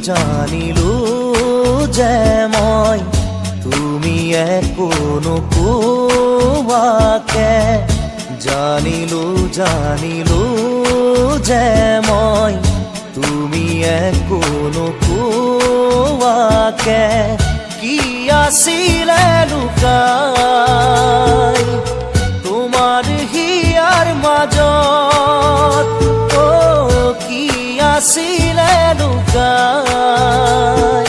জানিলো যে মই তুমি একো নোকোৱাকে জানিলো যে মই তুমি একো নোকোৱাকে কি আছিলে লুকাই তোমাৰ হিয়াৰ মাজত কি আছিলে লুকাই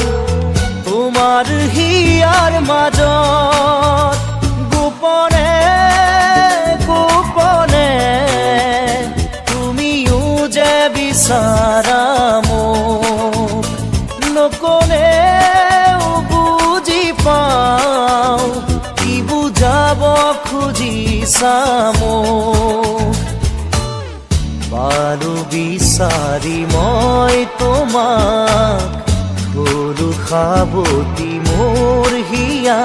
তোমাৰ হিয়াৰ মাজত গোপনে গোপনে তুমিও যে বিচাৰা মোক নকলেও বুজি পাওঁ কি বুজাব খুজিছা মোক পালো বিচাৰি মই তোমাক হলো সাৱতি মোৰ হিয়া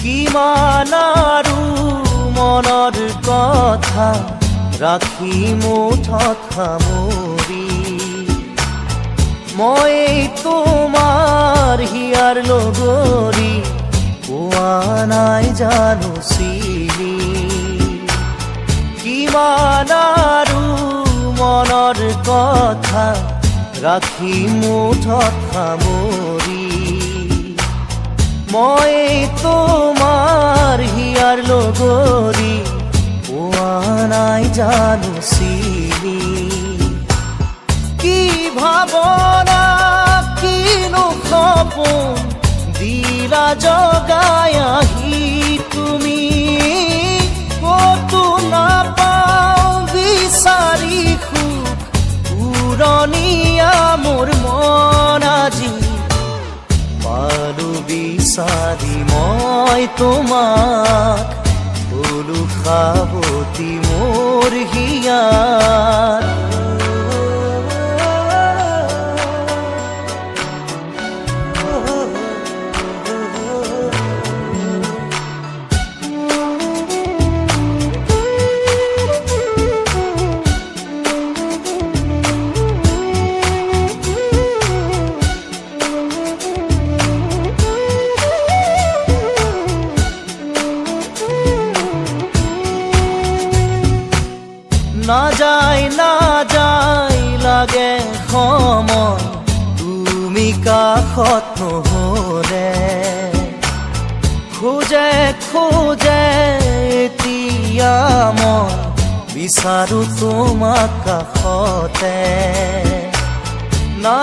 কিমান আৰু মনৰ কথা ৰাখি মুঠত সামৰি মই তোমাৰ হিয়াৰ লগৰী পোৱা নাই জানো চিনি কিমান আৰু মনৰ কথা ৰাখি মুঠত সামৰি মই তোমাৰ হিয়াৰ লগৰী পোৱা নাই জানো চিনি কি ভাৱনা কিনো সপোন দিলা জগাই আহি তুমি ক'তো নাপাওঁ বিচাৰি সুখ উৰণীয়া মোৰ মন আজি পালো বিচাৰি মই তোমাক হলো সাৱতি মোৰ হিয়াৰ না যায় লাগে সময় তুমি কাষত নহ'লে খোজে এতিয়া মই বিচাৰো তোমাক কাষতে না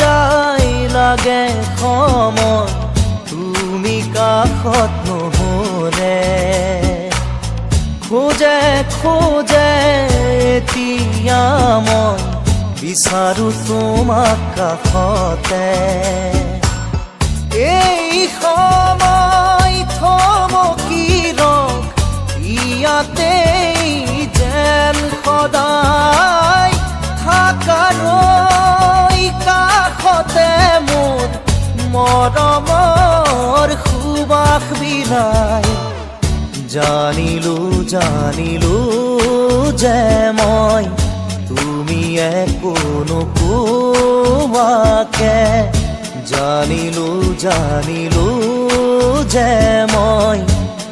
যায় লাগে সময় তুমি কাষত নহ'লে খোজে এতিয়া মই বিচাৰো তোমাক কাষতে এই সময় থমকি ৰখ ইয়াতেই যেন সদায় থাকাৰৈ কাষতে মোৰ মৰমৰ সুবাস বিলাই জানিলো যে মই তুমি একো নোকোৱাকে জানিলো যে মই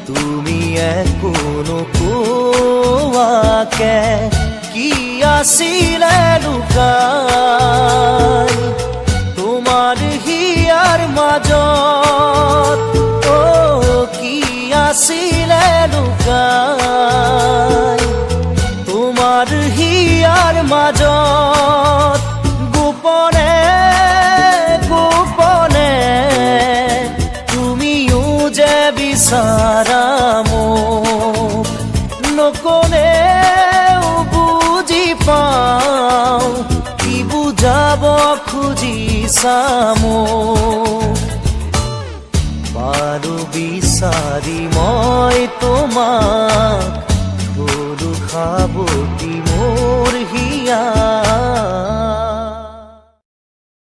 তুমি একো নোকোৱাকে কি আছিলে লুকাই তোমাৰ হিয়াৰ মাজত কি আছিলে লুকাই তোমাৰ হিয়াৰ মাজত গোপনে গোপনে তুমিও যে বিচাৰা মোক নকলেও বুজি পাওঁ কি বুজাব খুজি চামো